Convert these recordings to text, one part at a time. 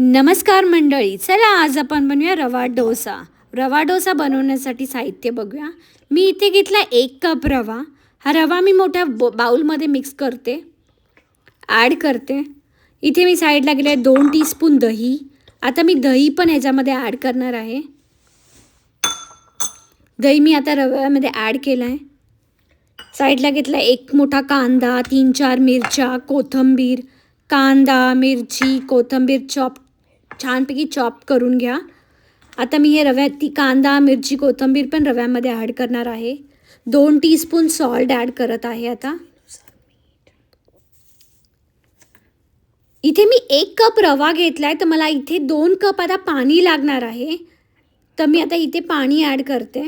नमस्कार मंडळी, चला आज आपण बनवूया रवा डोसा. रवा डोसा बनवण्यासाठी साहित्य बघूया. मी इथे घेतला 1 कप रवा. हा रवा मी मोठ्या बाउलमध्ये मिक्स करते, ॲड करते. इथे मी साईडला गेले 2 टीस्पून दही. आता मी दही पण ह्याच्यामध्ये ॲड करणार आहे. दही मी आता रव्यामध्ये ॲड केलं आहे. साईडला घेतला 1 मोठा कांदा, 3-4 मिरच्या, कोथिंबीर. कांदा, मिरची, कोथिंबीर छानपैकी चॉप करून घ्या. आता मी हे कांदा, मिरची, कोथिंबीर पण रव्यामध्ये ॲड करणार आहे. 2 टीस्पून सॉल्ट ॲड करत आहे. आता इथे मी 1 कप रवा घेतला आहे, तर मला इथे 2 कप आता पाणी लागणार आहे. तर मी आता इथे पाणी ॲड करते.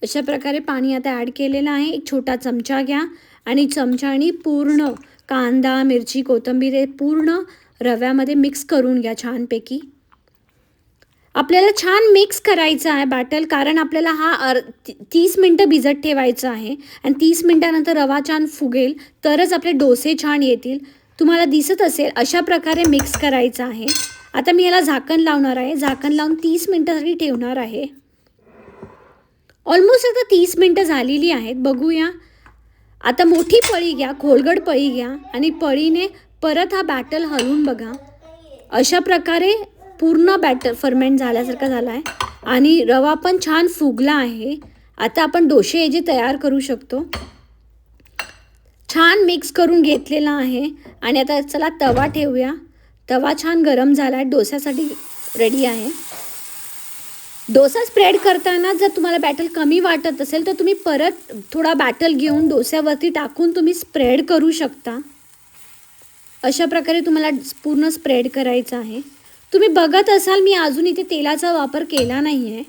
अशा प्रकारे पाणी आता ॲड केलेलं आहे. एक छोटा चमचा घ्या आणि चमच्याने पूर्ण कांदा, मिरची, कोथिंबीर हे पूर्ण रव्यामध्ये मिक्स करून घ्या छानपैकी. आपल्याला छान मिक्स करायचं आहे बॅटर, कारण आपल्याला हा 30 मिनटं भिजत ठेवायचं आहे आणि 30 मिनटानंतर रवा छान फुगेल तरच आपले डोसे छान येतील. तुम्हाला दिसत असेल अशा प्रकारे मिक्स करायचं आहे. आता मी याला झाकण लावणार आहे. झाकण लावून 30 मिनटासाठी ठेवणार आहे. ऑलमोस्ट आता 30 मिनटं झालेली आहेत. बघूया. आता मोठी पळी घ्या, खोलगट पळी घ्या आणि पळीने परत हा बॅटर हलवून बघा. अशा प्रकारे पूर्ण बॅटर फर्मेंट झाल्यासारखा झाला आहे आणि रवा पण छान फुगला आहे. आता आपण डोसे हे जे तयार करू शकतो. छान मिक्स करून घेतलेला आहे आणि आता चला तवा ठेवूया. तवा छान गरम झाला आहे, डोस्यासाठी रेडी आहे. डोसा स्प्रेड करताना जर तुम्हाला बॅटर कमी वाटत असेल तर तुम्ही परत थोडा बॅटर घेऊन डोस्यावरती टाकून तुम्ही स्प्रेड करू शकता. अशा प्रकारे तुम्हाला पूर्ण स्प्रेड करायचं आहे. तुम्ही बघत असाल मी अजून इथे तेलाचा वापर केला नाही आहे.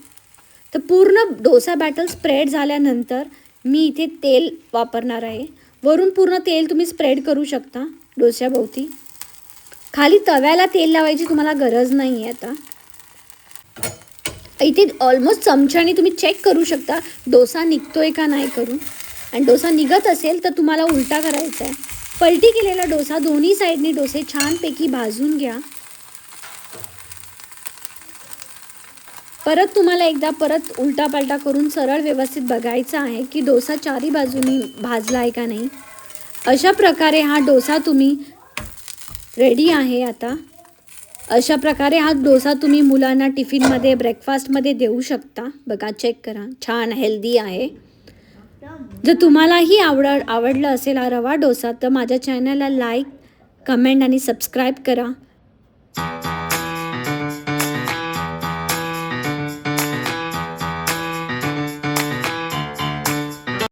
तर पूर्ण डोसा बॅटर स्प्रेड झाल्यानंतर मी इथे तेल वापरणार आहे. वरून पूर्ण तेल तुम्ही स्प्रेड करू शकता डोस्याभोवती. खाली तव्याला तेल लावायची तुम्हाला गरज नाही आहे. आता इथे ऑलमोस्ट चमच्याने तुम्ही चेक करू शकता डोसा निघतोय का नाही करून. आणि डोसा निघत असेल तर तुम्हाला उलटा करायचा आहे. पलटी केलेला डोसा दोन्ही साईडनी डोसे छानपैकी भाजून घ्या. परत तुम्हाला एकदा परत उलटा पालटा करून सरळ व्यवस्थित बघायचं आहे की डोसा चारी बाजूनी भाजला आहे का नाही. अशा प्रकारे हा डोसा तुम्ही रेडी आहे. आता अशा प्रकारे हा डोसा तुम्ही मुलांना टिफिनमध्ये ब्रेकफास्टमध्ये देऊ शकता. बघा, चेक करा, छान हेल्दी आहे. जर तुम्हालाही आवडलं असेल हा रवा डोसा तर माझ्या चॅनलला लाईक, कमेंट आणि सबस्क्राईब करा.